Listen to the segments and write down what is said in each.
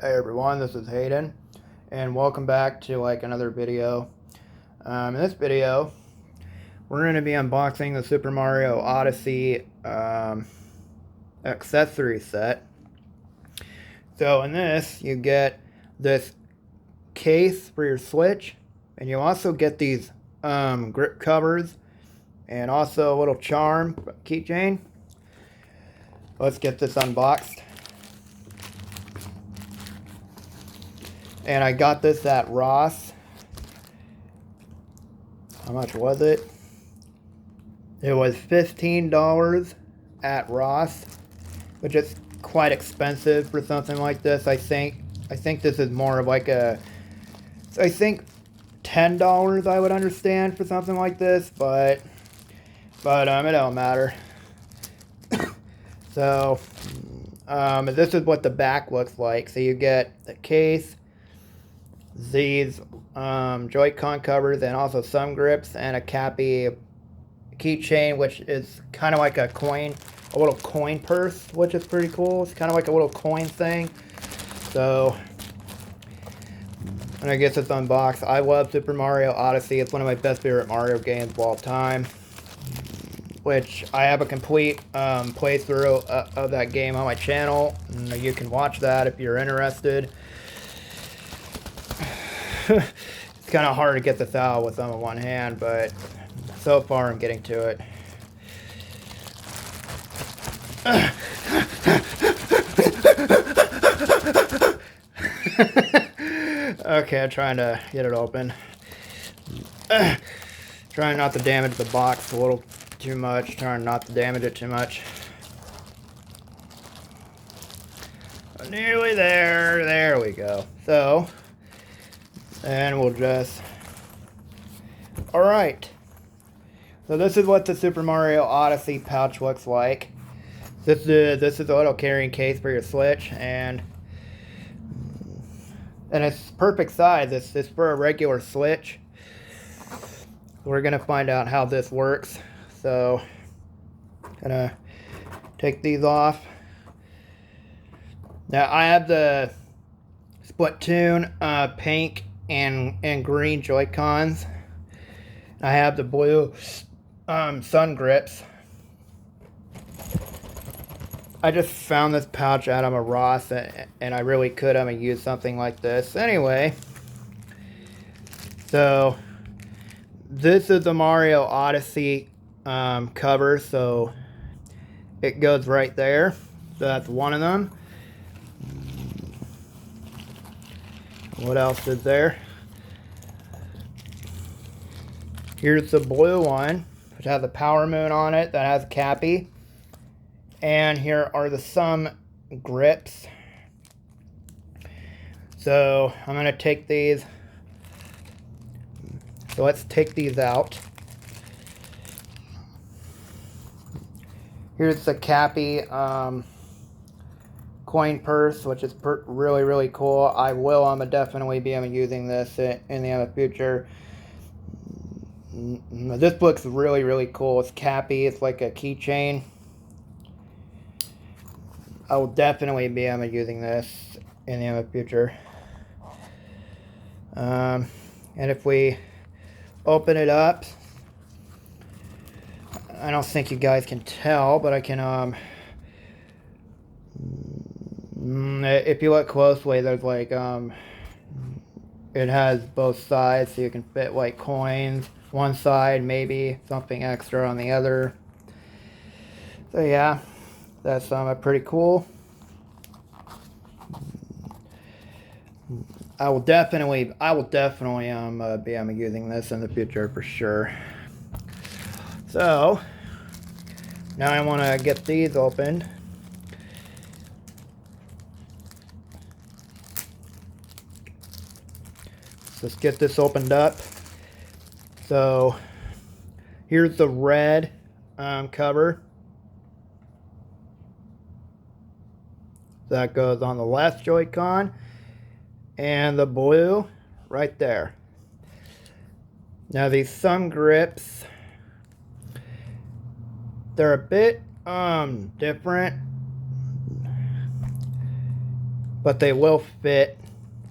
Hey everyone, this is Hayden, and welcome back to another video. In this video, we're going to be unboxing the Super Mario Odyssey accessory set. So in this, you get this case for your Switch, and you also get these grip covers, and also a little charm keychain. Let's get this unboxed. And I got this at Ross. How much was it? It was $15 at Ross, which is quite expensive for something like this. I think this is more of like a, I think $10 I would understand for something like this, but it don't matter. So this is what the back looks like. So you get the case, these joycon covers, and also some grips, and a cappy keychain, which is kind of like a little coin purse, which is pretty cool. It's kind of like a little coin thing. So, and I guess it's unboxed. I love Super Mario Odyssey. It's one of my best favorite Mario games of all time, which I have a complete playthrough of that game on my channel. And you can watch that if you're interested. It's kind of hard to get this out with one hand, but so far I'm getting to it. Okay, I'm trying to get it open. Trying not to damage the box a little too much. Trying not to damage it too much. Nearly there. There we go. So, and we'll just... Alright. So this is what the Super Mario Odyssey pouch looks like. This is a little carrying case for your Switch, and it's perfect size. It's for a regular Switch. We're gonna find out how this works. So, gonna take these off. Now I have the Splatoon pink and green Joy-Cons. I have the blue sun grips. I just found this pouch out of a Ross, and I really could use something like this. Anyway, so this is the Mario Odyssey cover, so it goes right there. So that's one of them. What else is there? Here's the blue one, which has a power moon on it that has a cappy. And here are the some grips. So I'm going to take these. So let's take these out. Here's the cappy coin purse, which is really, really cool. I will definitely be using this in the future. This looks really, really cool. It's cappy. It's like a keychain. I will definitely be using this in the future. And if we open it up, I don't think you guys can tell, but I can, if you look closely, there's it has both sides, so you can fit coins one side, maybe something extra on the other. So yeah, that's pretty cool. I will definitely be using this in the future for sure. So now I want to get these opened. Let's get this opened up. So here's the red cover. That goes on the left Joy-Con, and the blue right there. Now these thumb grips, they're a bit different. but they will fit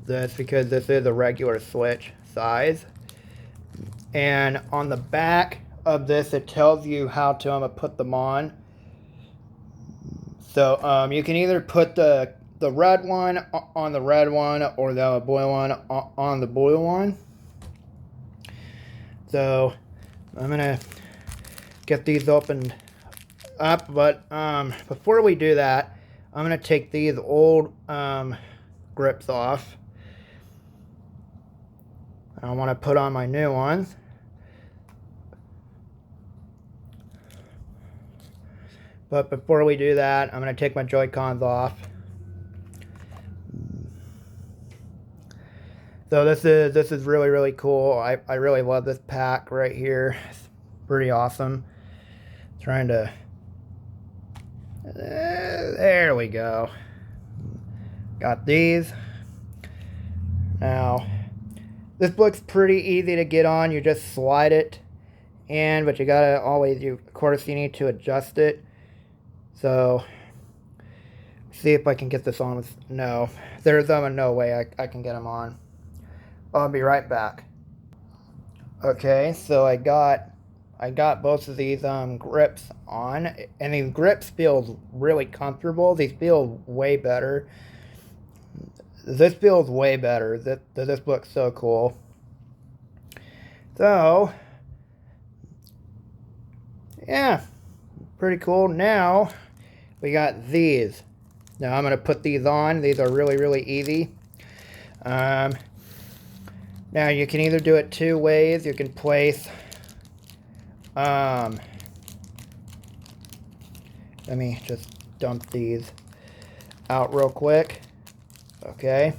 this because this is a regular switch size. And on the back of this, it tells you how to put them on. So you can either put the red one on the red one or the blue one on the blue one. So I'm gonna get these opened up, but before we do that, I'm gonna take these old grips off. I want to put on my new ones. But before we do that, I'm going to take my Joy-Cons off. So this is really, really cool. I really love this pack right here. It's pretty awesome. Trying to... there we go. Got these. Now, this looks pretty easy to get on. You just slide it in, but you gotta always, of course, you need to adjust it. So, see if I can get this on with, no. There's no way I can get them on. I'll be right back. Okay, so I got both of these grips on, and these grips feel really comfortable. These feel way better. This feels way better. This looks so cool. So, yeah, pretty cool. Now, we got these. Now I'm going to put these on. These are really, really easy. Now you can either do it two ways. You can place, let me just dump these out real quick. Okay.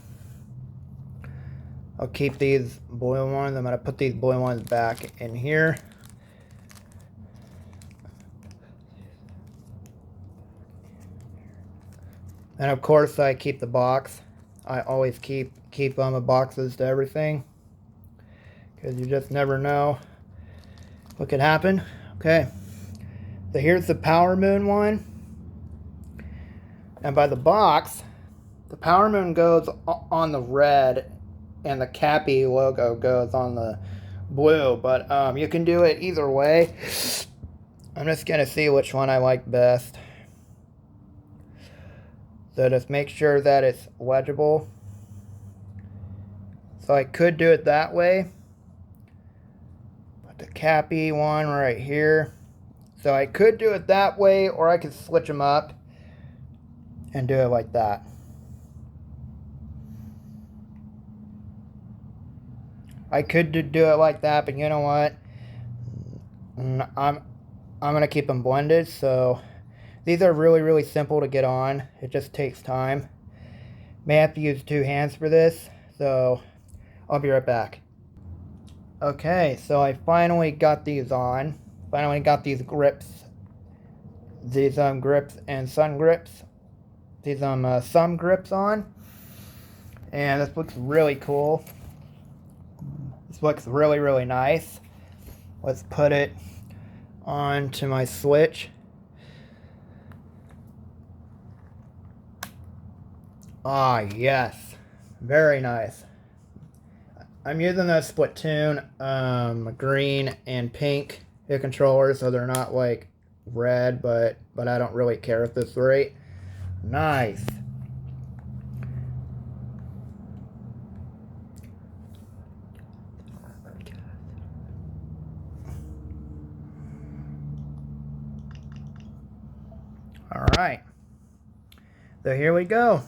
I'll keep these blue ones. I'm going to put these blue ones back in here. And of course I keep the box. I always keep the boxes to everything, because you just never know what could happen. Okay, so here's the Power Moon one. And by the box, the Power Moon goes on the red and the Cappy logo goes on the blue, but you can do it either way. I'm just gonna see which one I like best. So just make sure that it's legible. So I could do it that way. Put the Cappy one right here. So I could do it that way, or I could switch them up and do it like that. I could do it like that, but you know what? I'm gonna keep them blended. So these are really, really simple to get on. It just takes time. May have to use two hands for this, so I'll be right back. Okay, so I finally got these on. Finally got these grips. These grips and sun grips. These thumb grips on. And this looks really cool. This looks really, really nice. Let's put it onto my Switch. Ah, yes. Very nice. I'm using the Splatoon green and pink hit controllers, so they're not like red, but I don't really care at this rate. Nice. All right. So here we go.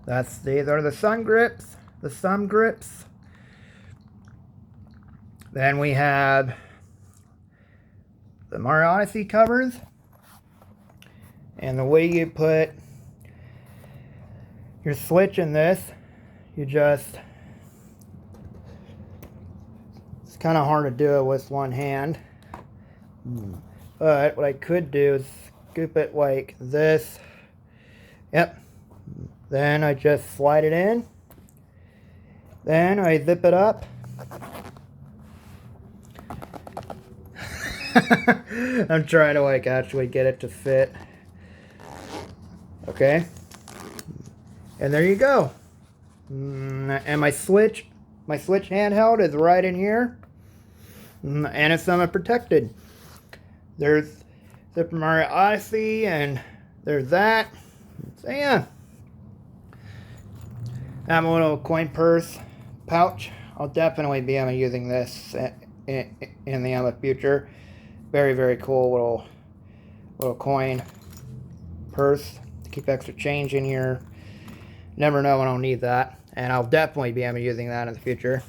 These are the sun grips, the thumb grips. Then we have the Mario Odyssey covers. And the way you put your Switch in this, you just, it's kind of hard to do it with one hand. But what I could do is scoop it like this. Yep. Then I just slide it in. Then I zip it up. I'm trying to like actually get it to fit. Okay. And there you go. And my Switch handheld is right in here. And it's protected. There's Super Mario Odyssey, and there's that. So yeah. I have a little coin purse pouch. I'll definitely be using this in the future. Very, very cool little coin purse to keep extra change in here. Never know when I'll need that, and I'll definitely be using that in the future.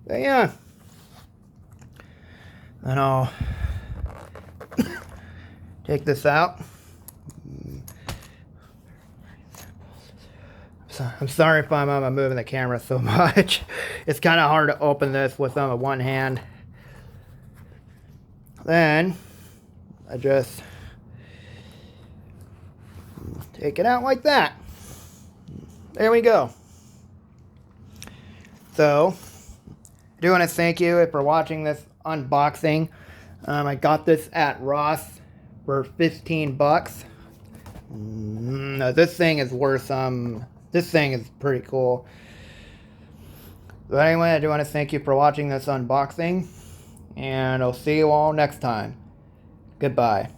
But yeah, and I'll take this out. I'm sorry if I'm moving the camera so much. It's kind of hard to open this with one hand. Then I just take it out like that. There we go. So, I do want to thank you for watching this unboxing. I got this at Ross for 15 bucks. This thing is worth this thing is pretty cool. But anyway, I do want to thank you for watching this unboxing. And I'll see you all next time. Goodbye.